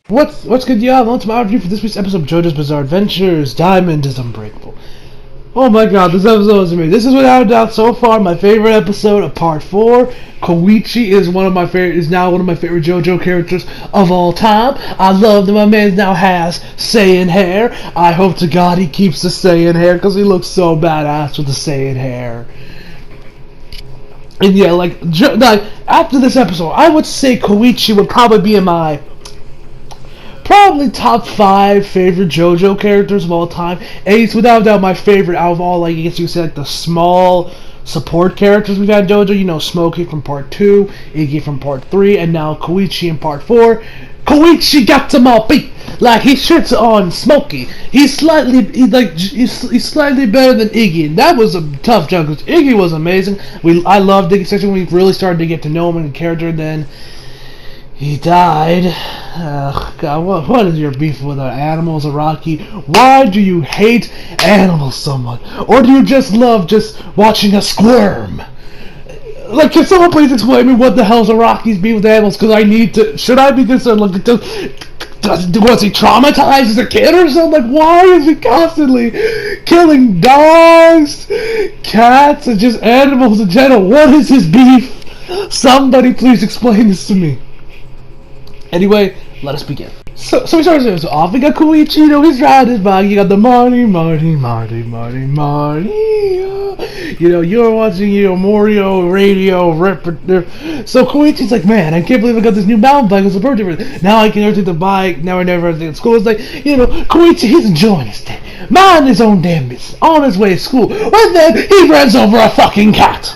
What's good, y'all? Welcome to my review for this week's episode of JoJo's Bizarre Adventures. Diamond is Unbreakable. Oh my god, this episode is amazing. This is without a doubt so far my favorite episode of Part 4. Koichi is now one of my favorite JoJo characters of all time. I love that my man now has Saiyan hair. I hope to God he keeps the Saiyan hair because he looks so badass with the Saiyan hair. And yeah, like after this episode, I would say Koichi would probably be in my probably top 5 favorite JoJo characters of all time. And he's without doubt my favorite out of all, like, I guess you could say, like, the small support characters we've got in JoJo. You know, Smokey from Part 2, Iggy from Part 3, and now Koichi in Part 4. Koichi got them all beat. Like, he shits on Smokey. He's slightly better than Iggy, and that was a tough jump because Iggy was amazing. I loved Iggy, especially when we really started to get to know him and the character. Then he died. God, what is your beef with animals, Araki? Why do you hate animals so much? Or do you just love just watching us squirm? Like, can someone please explain me what the hell's Araki's beef with animals? Because I need to. Should I be concerned? Like, was he traumatized as a kid or something? Like, why is he constantly killing dogs, cats, and just animals in general? What is his beef? Somebody please explain this to me. Anyway, let us begin. So we start off. We got Koichi, you know, he's riding his bike. You got the Marty. You know, you're watching your Morio radio repertoire. So Koichi's like, man, I can't believe I got this new mountain bike. It's a birthday for it. Now I can never take the bike. Now I never take it to school. It's like, you know, Koichi, he's enjoying his day. Minding his own damn business. On his way to school. And then he runs over a fucking cat.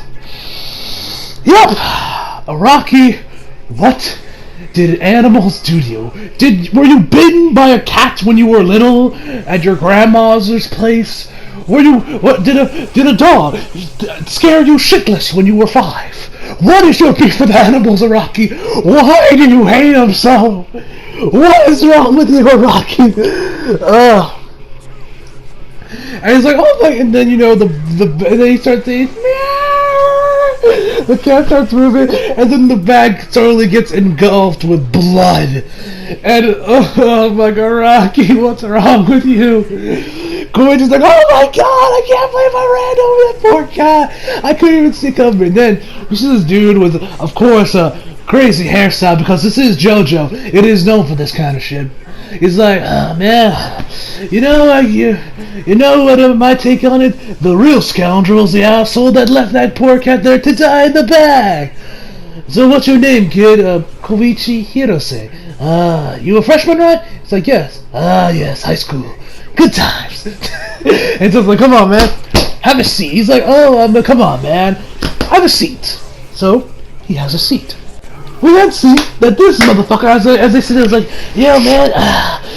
Yep. Araki, what did animals do to you? Were you bitten by a cat when you were little at your grandma's place? Did a dog scare you shitless when you were 5? What is your beef with animals, Araki? Why do you hate them so? What is wrong with you, Araki? And he's like, oh my, and then, you know, and then he starts saying, the cat starts moving, and then the bag totally gets engulfed with blood. And, oh my god, Rocky, what's wrong with you? Koichi's like, oh my god, I can't believe I ran over that poor cat. I couldn't even see coming. And then we see this dude with, of course, a crazy hairstyle, because this is JoJo. It is known for this kind of shit. He's like, oh man, you know what my take on it? The real scoundrel's the asshole that left that poor cat there to die in the bag. So what's your name, kid? Koichi Hirose. You a freshman, right? It's like, yes. Yes, high school. Good times. And so it's like, come on, man, have a seat. He's like, come on, man, have a seat. So he has a seat. We then see that this motherfucker, as they sit there, is like, yo, man,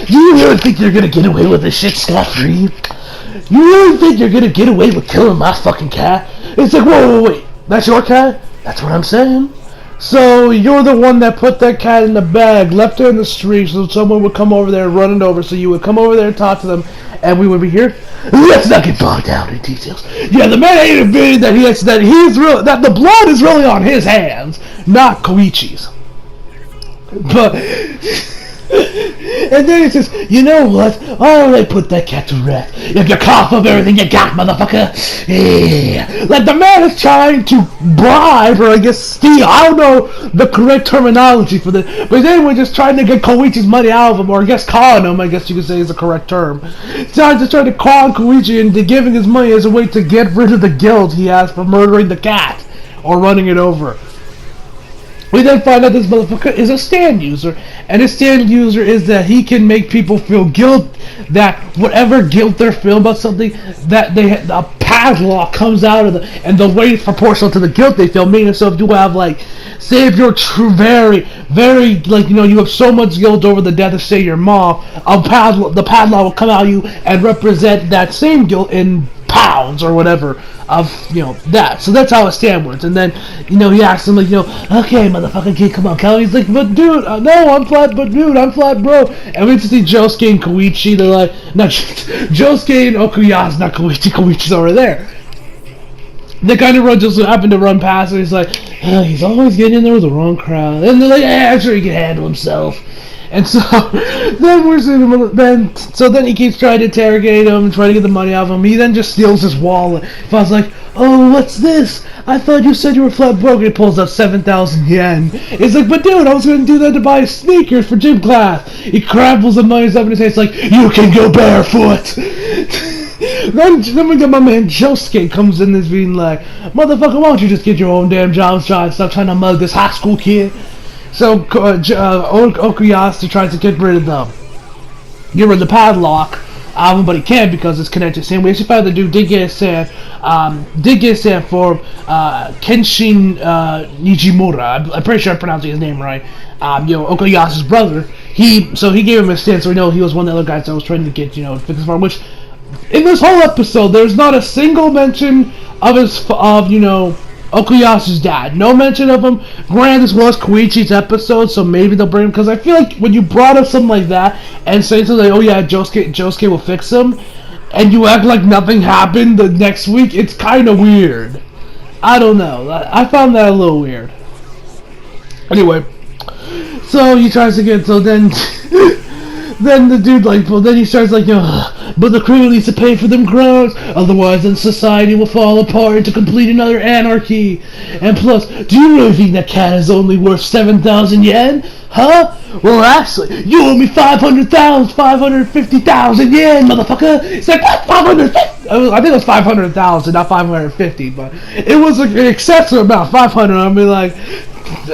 do you really think you're gonna get away with this shit scot-free? You really think you're gonna get away with killing my fucking cat? It's like, whoa, wait, that's your cat? That's what I'm saying. So you're the one that put that cat in the bag, left her in the street, so someone would come over there and run it over, so you would come over there and talk to them, and we would be here. Let's not get bogged down in details. Yeah, the man ain't admitting that that the blood is really on his hands, not Koichi's. But and then he says, you know what? I'll put that cat to rest. If you cough up everything you got, motherfucker. Yeah. Like, the man is trying to bribe, or I guess steal. I don't know the correct terminology for this. But anyway, just trying to get Koichi's money out of him, or I guess con him, I guess you could say is the correct term. Just trying to con Koichi into giving his money as a way to get rid of the guilt he has for murdering the cat, or running it over. We then find out this motherfucker is a stand user, and his stand user is that he can make people feel guilt, that whatever guilt they're feeling about something, that a padlock comes out of and the weight is proportional to the guilt they feel. Meaning, so if you have, like, say if you're very, very, like, you know, you have so much guilt over the death of, say, your mom, the padlock will come out of you and represent that same guilt in pounds or whatever of, you know, that. So that's how a stand works. And then, you know, he asks him, like, you know, okay, motherfucker, kid, come on, Kelly. He's like, but dude, no, I'm flat, bro. And we just see Josuke and Koichi. They're like, no, Josuke and Okuyasu, not Koichi. Koichi's over there. They kind of just happen to run past him. He's like, he's always getting in there with the wrong crowd. And they're like, I'm sure he can handle himself. And so then we're seeing then he keeps trying to interrogate him, trying to get the money out of him. He then just steals his wallet. Fa's like, oh, what's this? I thought you said you were flat broke. He pulls out 7,000 yen. He's like, but dude, I was going to do that to buy sneakers for gym class. He crabbles the money up in his face like, you can go barefoot. Then we get my man Josuke comes in this being like, motherfucker, why don't you just get your own damn job, stop trying to mug this high school kid. So Okuyasu tries to get rid of the padlock out of him, but he can't because it's connected to him. We actually found the dude did get a stand for Kenshin Nijimura. I'm pretty sure I'm pronouncing his name right. Okuyasu's brother. He gave him a stand, so we know he was one of the other guys that was trying to get fix his farm. Which in this whole episode, there's not a single mention of Okuyasu's dad. No mention of him. Granted, this was Koichi's episode, so maybe they'll bring him, because I feel like when you brought up something like that and say something like, oh yeah, Josuke will fix him, and you act like nothing happened the next week, it's kind of weird. I don't know. I found that a little weird. Anyway, so he tries to get, so then then the dude then he starts like, but the crew needs to pay for them grows, otherwise then society will fall apart into complete another anarchy. And plus, do you really think that cat is only worth 7,000 yen? Huh? Well, actually, you owe me 550,000 yen, motherfucker. It's like, what? 550? I think it was 500,000, not 550, but it was an excessive amount, 500. I mean, like,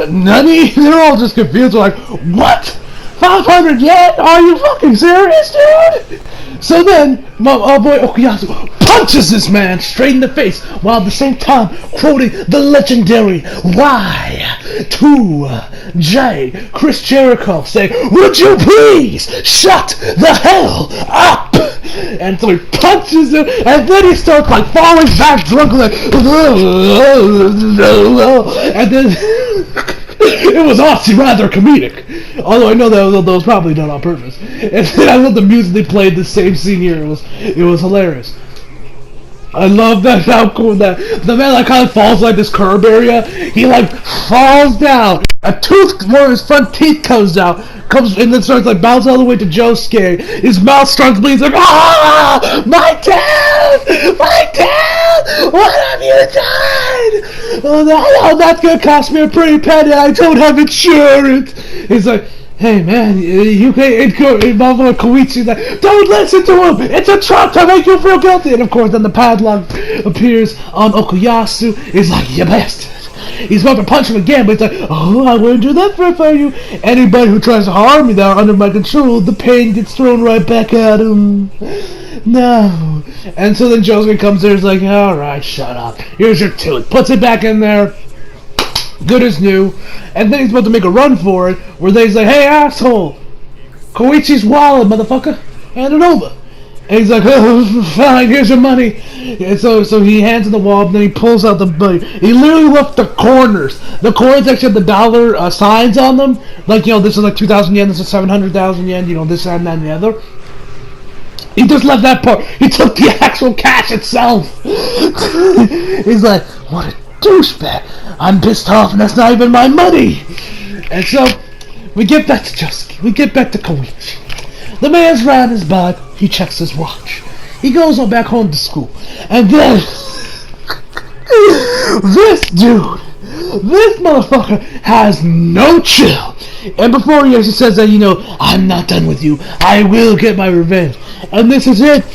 nani? They're all just confused. They're like, what? 500 yen? Are you fucking serious, dude? So then, my boy Okuyasu punches this man straight in the face, while at the same time quoting the legendary Y2J Chris Jericho saying, would you please shut the hell up? And so he punches him, and then he starts like falling back drunk, like, and then it was honestly rather comedic. Although I know that was probably done on purpose. And then I love the music they played the same scene here. It was hilarious. I love that, how cool that the man like kind of falls like this curb area. He like falls down. A tooth, one of his front teeth comes out, and then starts like bounce all the way to Josuke. His mouth starts bleeding. He's like, ah, my dad, what have you done? Oh, that's gonna cost me a pretty penny. I don't have insurance. He's like, hey man, you can't involve Koichi's like, don't listen to him! It's a trap to make you feel guilty! And of course then the padlock appears on Okuyasu. He's like, you bastard! He's about to punch him again, but he's like, oh, I wouldn't do that for you. Anybody who tries to harm me that are under my control, the pain gets thrown right back at him. No. And so then Josuke comes there and is like, alright, shut up. Here's your tooth. Puts it back in there. Good as new. And then he's about to make a run for it, where he's like, hey asshole, Koichi's wallet, motherfucker, hand it over. And he's like, oh, fine, here's your money. And so he hands him the wallet, then he pulls out the money. He literally left the corners. The corners actually have the dollar signs on them. Like, this is like 2,000 yen, this is 700,000 yen, this and that and the other. He just left that part. He took the actual cash itself. He's like, what a douchebag. I'm pissed off and that's not even my money. And so we get back to Josuke. We get back to Koichi. The man's round his bag. He checks his watch. He goes on back home to school. And then this motherfucker has no chill. And before he actually says that, I'm not done with you. I will get my revenge. And this is it.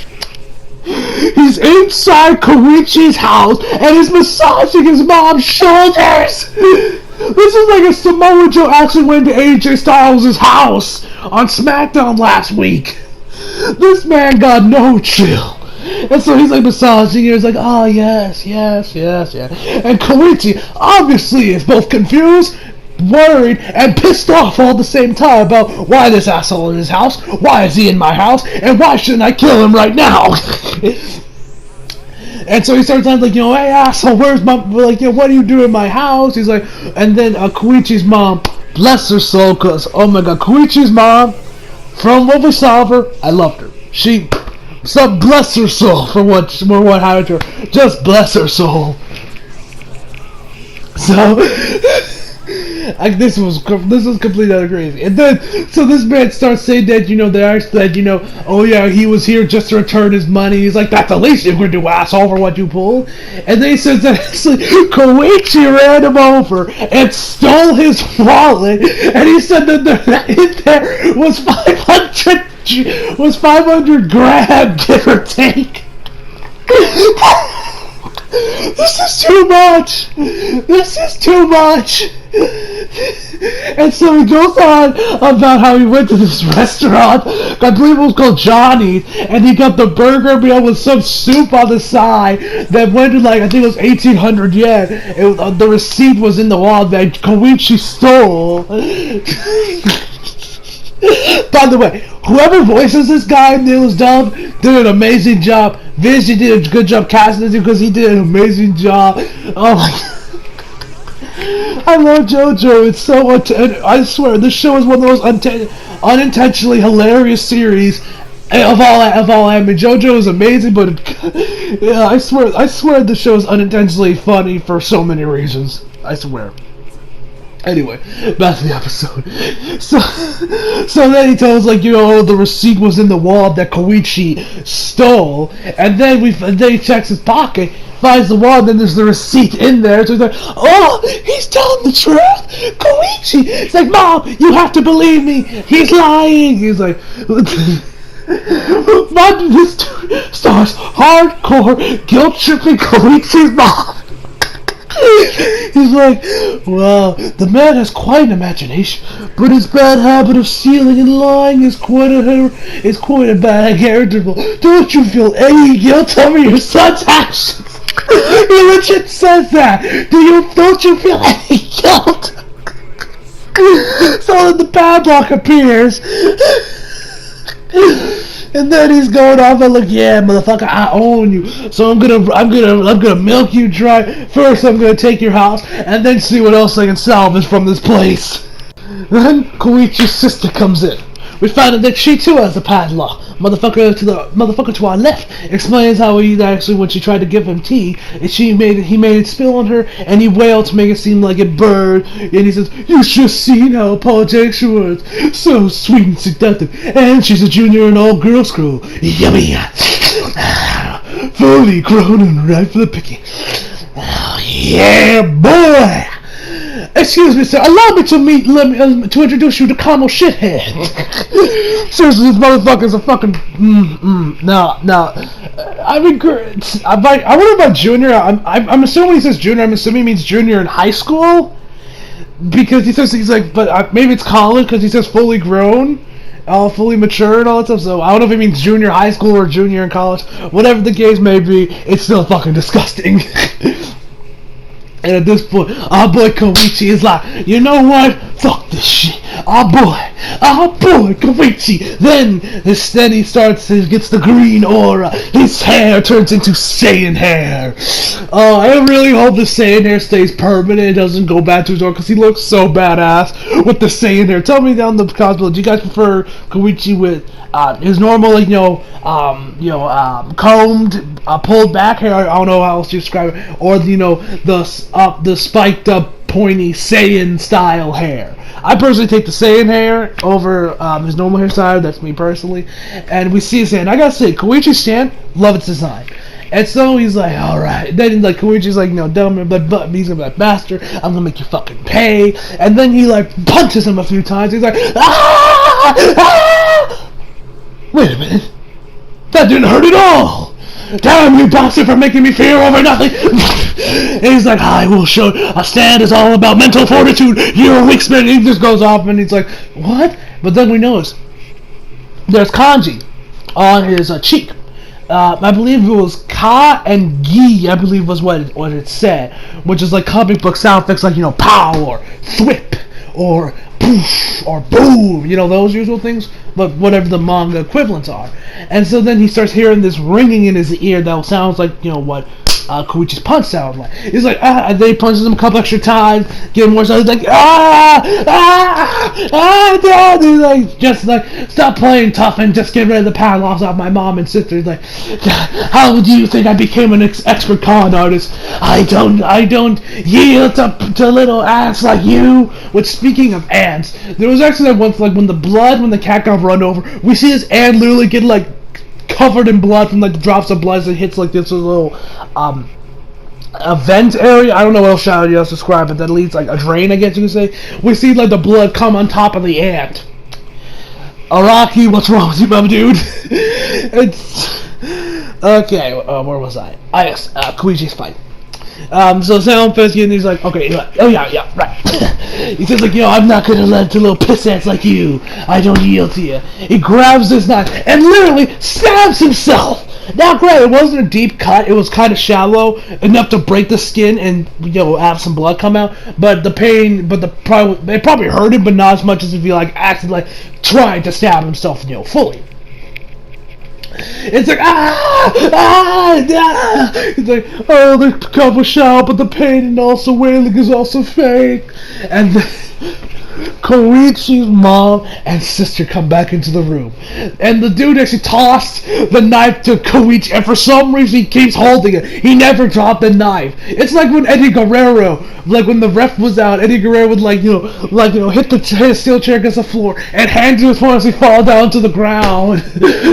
He's inside Koichi's house and he's massaging his mom's shoulders. This is like a Samoa Joe actually went to AJ Styles' house on SmackDown last week. This man got no chill. And so he's like massaging her. He's like, oh yes. And Koichi obviously is both confused, worried, and pissed off all at the same time about why this asshole in his house, why is he in my house, and why shouldn't I kill him right now? And so he starts like, hey asshole, where's my, what do you do in my house? He's like, and then Koichi's mom, bless her soul, cause oh my god, Koichi's mom, from what we saw of her, I loved her. So bless her soul for what happened to her. Just bless her soul. So Like this was completely other crazy. And then so this man starts saying that oh yeah, he was here just to return his money. He's like, that's the least you can do, asshole, for what you pulled. And then he says that actually Koichi ran him over and stole his wallet, and he said that in there was 500 grams, give or take. This is too much! This is too much! And so he goes on about how he went to this restaurant, I believe it was called Johnny's, and he got the burger meal with some soup on the side that went to like, I think it was 1,800 yen. The receipt was in the wall that Koichi stole. By the way, whoever voices this guy in Neil's Dub did an amazing job. Vince, you did a good job casting this because he did an amazing job. Oh my god. I love JoJo. It's so much. I swear, this show is one of the most unintentionally hilarious series of all anime. JoJo is amazing, but yeah, I swear the show is unintentionally funny for so many reasons. I swear. Anyway, back to the episode. So then he tells the receipt was in the wall that Koichi stole, and then he checks his pocket, finds the wall, and then there's the receipt in there. So he's like, oh, he's telling the truth, Koichi. It's like, Mom, you have to believe me. He's lying. He's like, Mom, this starts hardcore guilt tripping Koichi's mom. He's like, well, the man has quite an imagination, but his bad habit of stealing and lying is quite a bad character. Don't you feel any guilt over your son's actions? He legit says that. Don't you feel any guilt? So then the padlock appears. And then he's going off and like, yeah, motherfucker, I own you. So I'm gonna milk you dry. First, I'm gonna take your house, and then see what else I can salvage from this place. Then Koichi's sister comes in. We find out that she too has a padlock. Motherfucker to our left explains how he actually, when she tried to give him tea, he made it spill on her, and he wailed to make it seem like it burned. And he says, "You should have seen how apologetic she was, so sweet and seductive. And she's a junior in all girls school. Yummy, fully grown and ripe for the picking. Oh, yeah, boy." Excuse me, sir. Allow me to introduce you to Kamo Shithead. Seriously, this motherfucker's a fucking no. I wonder about junior. I'm assuming when he says junior, I'm assuming he means junior in high school, because he's like, but maybe it's college because he says fully grown, fully mature and all that stuff. So I don't know if it means junior high school or junior in college. Whatever the case may be, it's still fucking disgusting. And at this point, our boy Koichi is like, you know what? Fuck this shit. Our boy Koichi. Then he gets the green aura. His hair turns into Saiyan hair. I really hope the Saiyan hair stays permanent. It doesn't go back to his aura because he looks so badass with the Saiyan hair. Tell me down in the comments below. Do you guys prefer Koichi with his normal, combed, pulled back hair? I don't know how else to describe it. Or the spiked up, pointy Saiyan style hair. I personally take the Saiyan hair over his normal hairstyle. That's me personally. And we see his hand. I gotta say, Koichi's hand, love its design. And so he's like, alright. Then Koichi's like, dumb, but he's gonna be like, bastard, I'm gonna make you fucking pay. And then he punches him a few times. He's like, ah! Wait a minute. That didn't hurt at all. Damn you bastard for making me fear over nothing. And he's like, I will show. A stand is all about mental fortitude. You're a weak spirit. He just goes off and he's like, what? But then we notice there's kanji on his cheek. I believe it was Ka and Gi, I believe was what it said, which is like comic book sound effects like, pow or thwip or poof or boom, those usual things, but whatever the manga equivalents are. And so then he starts hearing this ringing in his ear that sounds like, Koichi's punch sound like. He's like, and then he punches him a couple extra times, get more so he's like, Dad! He's like, just like, stop playing tough and just get rid of the padlocks off my mom and sister. He's like, how do you think I became an expert con artist? I don't yield to little ants like you. Which, speaking of ants, there was actually that once, like, when the cat got run over, we see this ant literally get, like, covered in blood from, like, drops of blood as it hits, like, this little, a vent area. I don't know what else how you else describe it. That leads, like, a drain, I guess you could say. We see, like, the blood come on top of the ant. Araki, what's wrong with you, mom, dude? It's... Okay, where was I? Yes, Koichi's fight. So Sam Fisky, and he's like, okay, oh yeah, right. He says, like, I'm not gonna let the little piss ants like you. I don't yield to you. He grabs his knife and literally stabs himself. Now, granted, it wasn't a deep cut. It was kind of shallow, enough to break the skin and, have some blood come out. But the pain, it probably hurt him, but not as much as if he, like, acted like trying to stab himself, fully. It's like, It's like, oh, the cup was sharp, but the pain and also wailing is also fake. And Koichi's mom and sister come back into the room. And the dude actually tossed the knife to Koichi, and for some reason he keeps holding it. He never dropped the knife. It's like when Eddie Guerrero, like when the ref was out, Eddie Guerrero would hit the steel chair against the floor and hand to his phone as he fall down to the ground.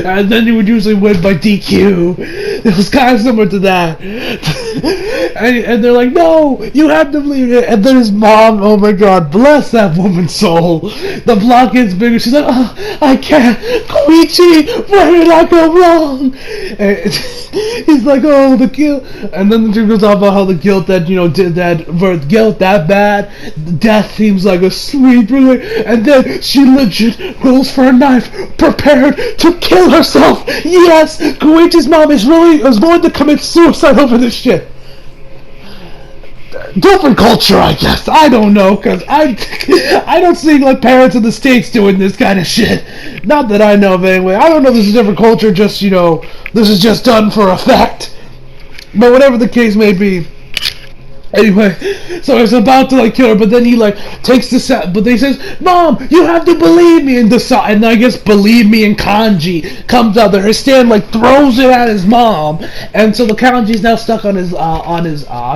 And then he would usually win by DQ. It was kind of similar to that. and they're like, no, you have to believe it. And then his mom, oh my god, bless that woman's soul. The block gets bigger. She's like, oh, I can't. Koichi, where did I go wrong? And he's like, oh, the guilt. And then the dude goes on about how the guilt that, did that, for guilt that bad, death seems like a sweet relief. And then she legit rolls for a knife, prepared to kill herself. Yes, Koichi's mom is going to commit suicide over this shit. Different culture, I guess. I don't know, because I don't see, like, parents in the States doing this kind of shit. Not that I know of, anyway. I don't know if this is a different culture, just, this is just done for effect. But whatever the case may be. Anyway, so he's about to, like, kill her, but then he, like, takes the set, but he says, Mom, you have to believe me, and I guess believe me in kanji comes out there. His stand, like, throws it at his mom, and so the kanji's now stuck on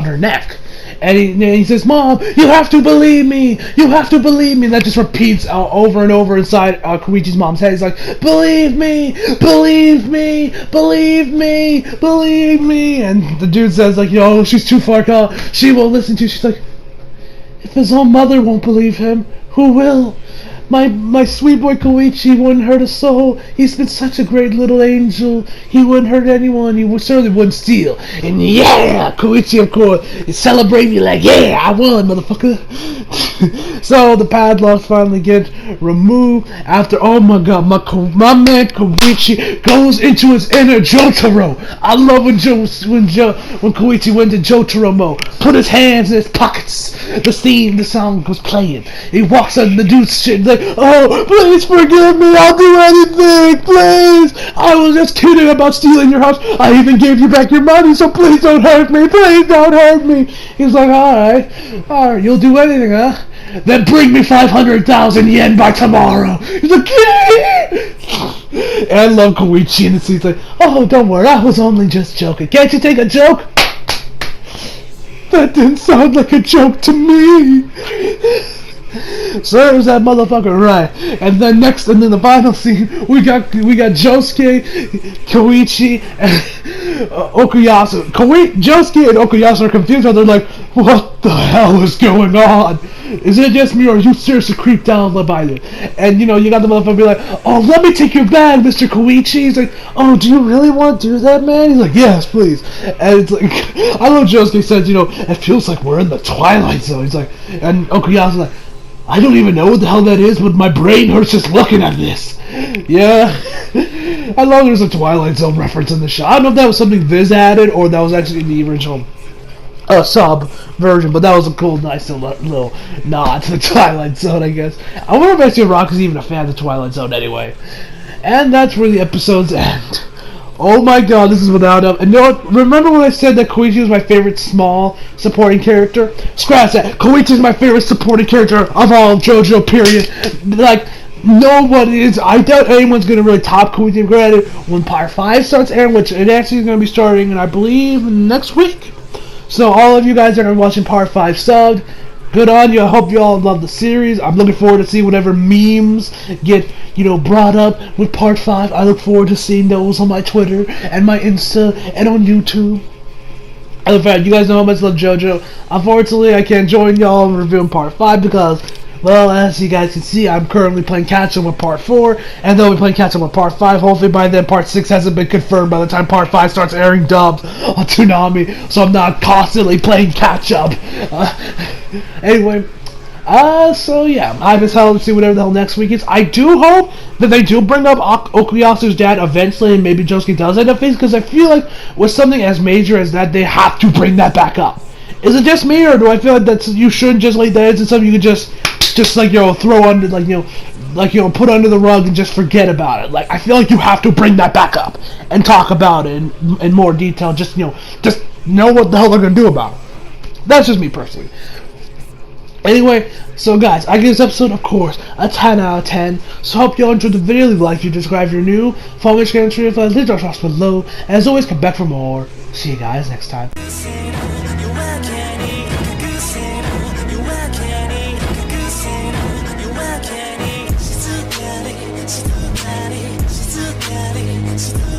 her neck. And he says, Mom, you have to believe me. You have to believe me. And that just repeats over and over inside Koichi's mom's head. He's like, believe me, believe me, believe me, believe me. And the dude says, like, she's too far gone. She won't listen to you. She's like, if his own mother won't believe him, who will? My sweet boy Koichi wouldn't hurt a soul. He's been such a great little angel. He wouldn't hurt anyone. He certainly wouldn't steal. And yeah, Koichi, of course, is celebrating me like, yeah, I won, motherfucker. So the padlocks finally get removed after, oh my god, my man Koichi goes into his inner Jotaro. I love when Koichi went to Jotaro mode. Put his hands in his pockets. The song was playing. He walks on the dude's shit like, oh, please forgive me, I'll do anything, please. I was just kidding about stealing your house. I even gave you back your money, so please don't hurt me, please don't hurt me. He's like, alright, you'll do anything, huh? Then bring me 500,000 yen by tomorrow. He's like, yeah! And I love Koichi in the scene. He's like, oh, don't worry, I was only just joking. Can't you take a joke? That didn't sound like a joke to me. Serves that motherfucker right. And then the final scene, we got Josuke, Koichi, and Okuyasu. Josuke and Okuyasu are confused. They're like, what the hell is going on? Is it just me, or are you seriously creeped out by it? And you got the motherfucker be like, oh, let me take your bag, Mr. Koichi. He's like, oh, do you really want to do that, man? He's like, yes, please. And it's like, I love Josuke says, it feels like we're in the Twilight Zone. He's like, and Okuyasu's like, I don't even know what the hell that is, but my brain hurts just looking at this. Yeah. I love there's a Twilight Zone reference in the show. I don't know if that was something Viz added, or that was actually in the original sub version, but that was a cool, nice little nod to the Twilight Zone, I guess. I wonder if actually Rock is even a fan of the Twilight Zone anyway. And that's where the episodes end. Oh my god, this is without a... And you know what? Remember when I said that Koichi was my favorite small supporting character? Scratch that. Koichi is my favorite supporting character of all JoJo, period. Like, nobody is... I doubt anyone's going to really top Koichi. Granted, when Part 5 starts airing, which it actually is going to be starting, and I believe, next week. So all of you guys that are watching Part 5 subbed, good on you. I hope you all love the series. I'm looking forward to see whatever memes get, brought up with Part 5. I look forward to seeing those on my Twitter and my Insta and on YouTube. Other fact, you guys know how much I love JoJo. Unfortunately, I can't join y'all in reviewing Part 5 because, well, as you guys can see, I'm currently playing catch-up with Part 4, and though we're playing catch-up with Part 5, hopefully by then Part 6 hasn't been confirmed by the time Part 5 starts airing dubbed on Toonami, so I'm not constantly playing catch-up. Anyway, so yeah, I'm as hell to see whatever the hell next week is. I do hope that they do bring up Okuyasu's dad eventually, and maybe Josuke does end up facing, because I feel like with something as major as that, they have to bring that back up. Is it just me, or do I feel like that you shouldn't just like that? Is it something you could just throw under, put under the rug and just forget about it? Like, I feel like you have to bring that back up and talk about it in more detail. Just know what the hell they're gonna do about it. That's just me personally. Anyway, so guys, I give this episode, of course, a 10 out of 10. So hope y'all enjoyed the video. Leave a like if you subscribe if you're new. Follow me on Instagram, leave your thoughts below. And as always, come back for more. See you guys next time. She's